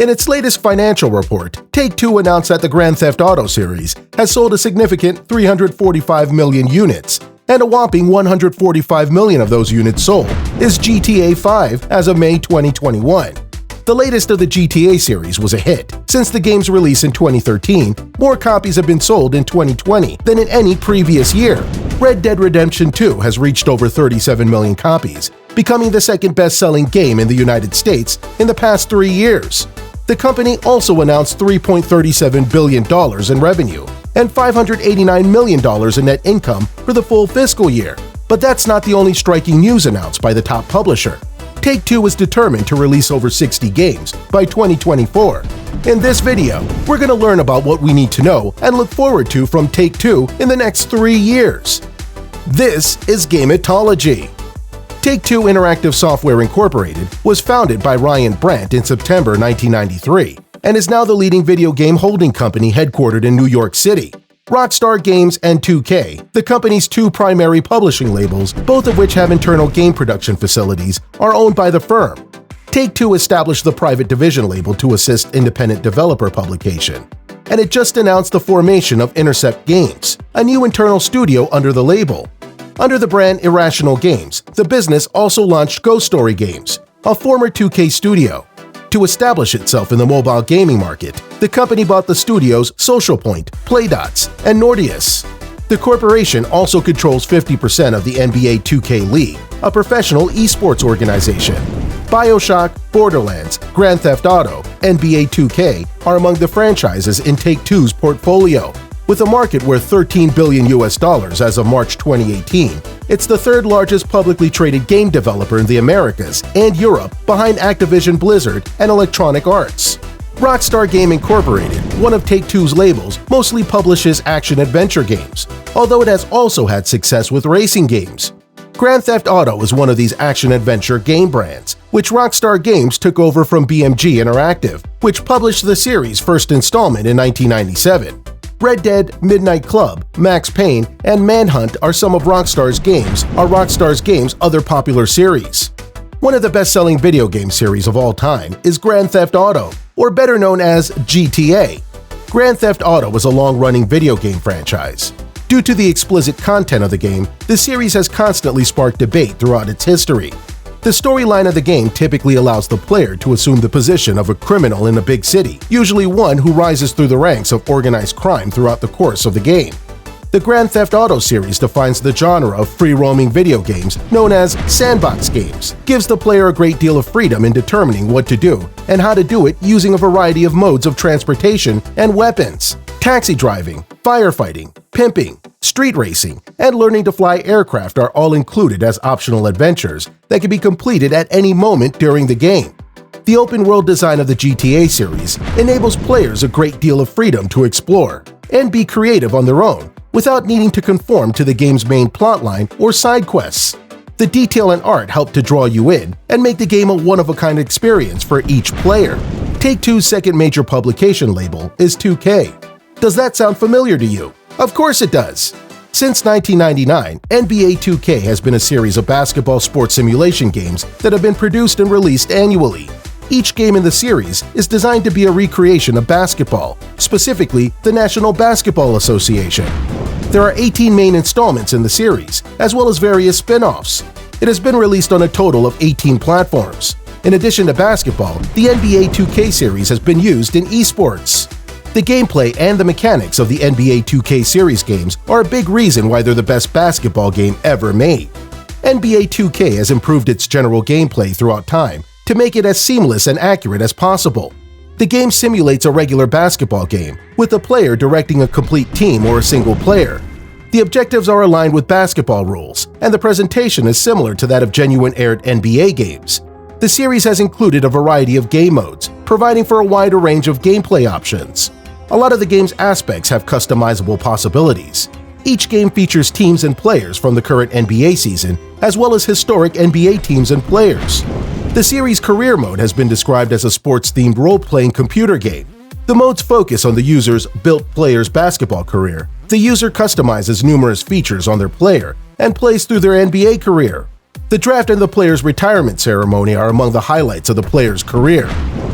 In its latest financial report, Take-Two announced that the Grand Theft Auto series has sold a significant 345 million units, and a whopping 145 million of those units sold is GTA 5 as of May 2021. The latest of the GTA series was a hit. Since the game's release in 2013, more copies have been sold in 2020 than in any previous year. Red Dead Redemption 2 has reached over 37 million copies, becoming the second best-selling game in the United States in the past 3 years. The company also announced $3.37 billion in revenue and $589 million in net income for the full fiscal year. But that's not the only striking news announced by the top publisher. Take-Two is determined to release over 60 games by 2024. In this video, we're going to learn about what we need to know and look forward to from Take-Two in the next 3 years. This is Gameatology. Take-Two Interactive Software Incorporated was founded by Ryan Brandt in September 1993 and is now the leading video game holding company headquartered in New York City. Rockstar Games and 2K, the company's two primary publishing labels, both of which have internal game production facilities, are owned by the firm. Take-Two established the private division label to assist independent developer publication, and it just announced the formation of Intercept Games, a new internal studio under the label. Under the brand Irrational Games, the business also launched Ghost Story Games, a former 2K studio. To establish itself in the mobile gaming market, the company bought the studios Social Point, Playdots, and Nordeus. The corporation also controls 50% of the NBA 2K League, a professional esports organization. BioShock, Borderlands, Grand Theft Auto, NBA 2K are among the franchises in Take-Two's portfolio. With a market worth $13 billion as of March 2018, it's the third largest publicly traded game developer in the Americas and Europe behind Activision Blizzard and Electronic Arts. Rockstar Game Incorporated, one of Take-Two's labels, mostly publishes action-adventure games, although it has also had success with racing games. Grand Theft Auto is one of these action-adventure game brands, which Rockstar Games took over from BMG Interactive, which published the series' first installment in 1997. Red Dead, Midnight Club, Max Payne, and Manhunt are some of Rockstar's Games' other popular series. One of the best-selling video game series of all time is Grand Theft Auto, or better known as GTA. Grand Theft Auto was a long-running video game franchise. Due to the explicit content of the game, the series has constantly sparked debate throughout its history. The storyline of the game typically allows the player to assume the position of a criminal in a big city, usually one who rises through the ranks of organized crime throughout the course of the game. The Grand Theft Auto series defines the genre of free-roaming video games known as sandbox games, gives the player a great deal of freedom in determining what to do and how to do it using a variety of modes of transportation and weapons. Taxi driving, firefighting, pimping, street racing, and learning to fly aircraft are all included as optional adventures that can be completed at any moment during the game. The open-world design of the GTA series enables players a great deal of freedom to explore and be creative on their own without needing to conform to the game's main plotline or side quests. The detail and art help to draw you in and make the game a one-of-a-kind experience for each player. Take-Two's second major publication label is 2K. Does that sound familiar to you? Of course it does! Since 1999, NBA 2K has been a series of basketball sports simulation games that have been produced and released annually. Each game in the series is designed to be a recreation of basketball, specifically the National Basketball Association. There are 18 main installments in the series, as well as various spin-offs. It has been released on a total of 18 platforms. In addition to basketball, the NBA 2K series has been used in esports. The gameplay and the mechanics of the NBA 2K series games are a big reason why they're the best basketball game ever made. NBA 2K has improved its general gameplay throughout time to make it as seamless and accurate as possible. The game simulates a regular basketball game, with a player directing a complete team or a single player. The objectives are aligned with basketball rules, and the presentation is similar to that of genuine aired NBA games. The series has included a variety of game modes, providing for a wider range of gameplay options. A lot of the game's aspects have customizable possibilities. Each game features teams and players from the current NBA season, as well as historic NBA teams and players. The series' career mode has been described as a sports-themed role-playing computer game. The modes focus on the user's built player's basketball career. The user customizes numerous features on their player and plays through their NBA career. The draft and the player's retirement ceremony are among the highlights of the player's career.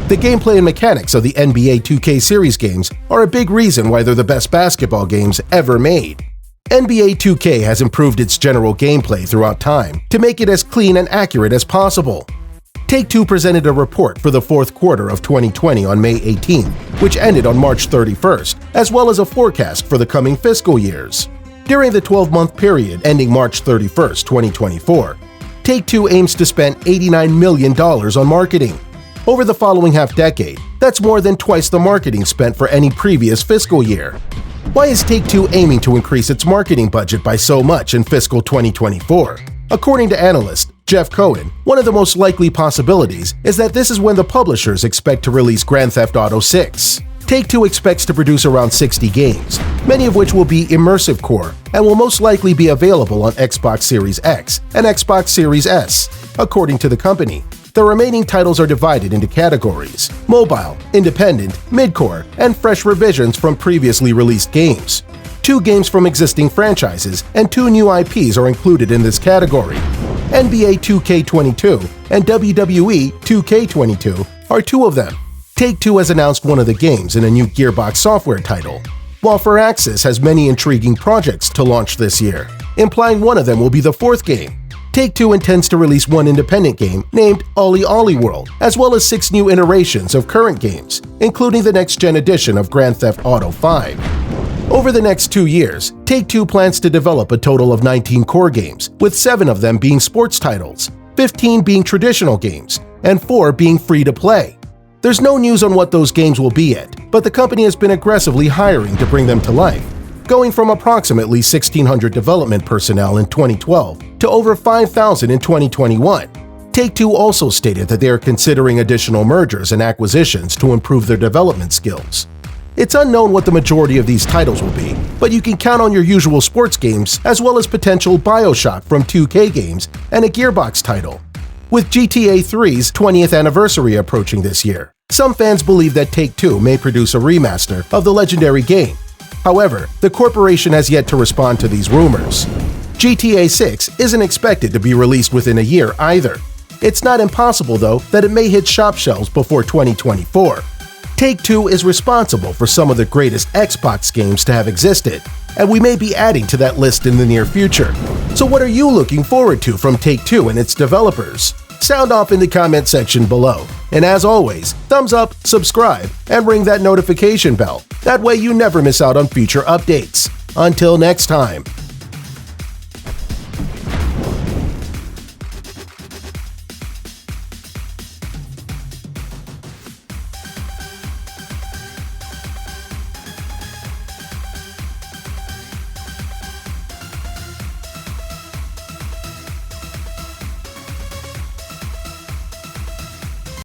The gameplay and mechanics of the NBA 2K series games are a big reason why they're the best basketball games ever made. NBA 2K has improved its general gameplay throughout time to make it as clean and accurate as possible. Take-Two presented a report for the fourth quarter of 2020 on May 18th, which ended on March 31st, as well as a forecast for the coming fiscal years. During the 12-month period ending March 31st, 2024, Take-Two aims to spend $89 million on marketing. Over the following half-decade, that's more than twice the marketing spent for any previous fiscal year. Why is Take-Two aiming to increase its marketing budget by so much in fiscal 2024? According to analyst Jeff Cohen, one of the most likely possibilities is that this is when the publishers expect to release Grand Theft Auto 6. Take-Two expects to produce around 60 games, many of which will be immersive core and will most likely be available on Xbox Series X and Xbox Series S, according to the company. The remaining titles are divided into categories: mobile, independent, mid-core, and fresh revisions from previously released games. 2 games from existing franchises and 2 new IPs are included in this category. NBA 2K22 and WWE 2K22 are 2 of them. Take-Two has announced one of the games in a new Gearbox software title, while Firaxis has many intriguing projects to launch this year, implying one of them will be the 4th game. Take-Two intends to release 1 independent game named Ollie Ollie World, as well as 6 new iterations of current games, including the next-gen edition of Grand Theft Auto 5. Over the next 2 years, Take-Two plans to develop a total of 19 core games, with 7 of them being sports titles, 15 being traditional games, and 4 being free-to-play. There's no news on what those games will be yet, but the company has been aggressively hiring to bring them to life, going from approximately 1,600 development personnel in 2012 to over 5,000 in 2021. Take-Two also stated that they are considering additional mergers and acquisitions to improve their development skills. It's unknown what the majority of these titles will be, but you can count on your usual sports games as well as potential BioShock from 2K games and a Gearbox title. With GTA 3's 20th anniversary approaching this year, some fans believe that Take-Two may produce a remaster of the legendary game. However, the corporation has yet to respond to these rumors. GTA 6 isn't expected to be released within a year either. It's not impossible, though, that it may hit shop shelves before 2024. Take-Two is responsible for some of the greatest Xbox games to have existed, and we may be adding to that list in the near future. So what are you looking forward to from Take-Two and its developers? Sound off in the comment section below. And as always, thumbs up, subscribe, and ring that notification bell. That way you never miss out on future updates. Until next time.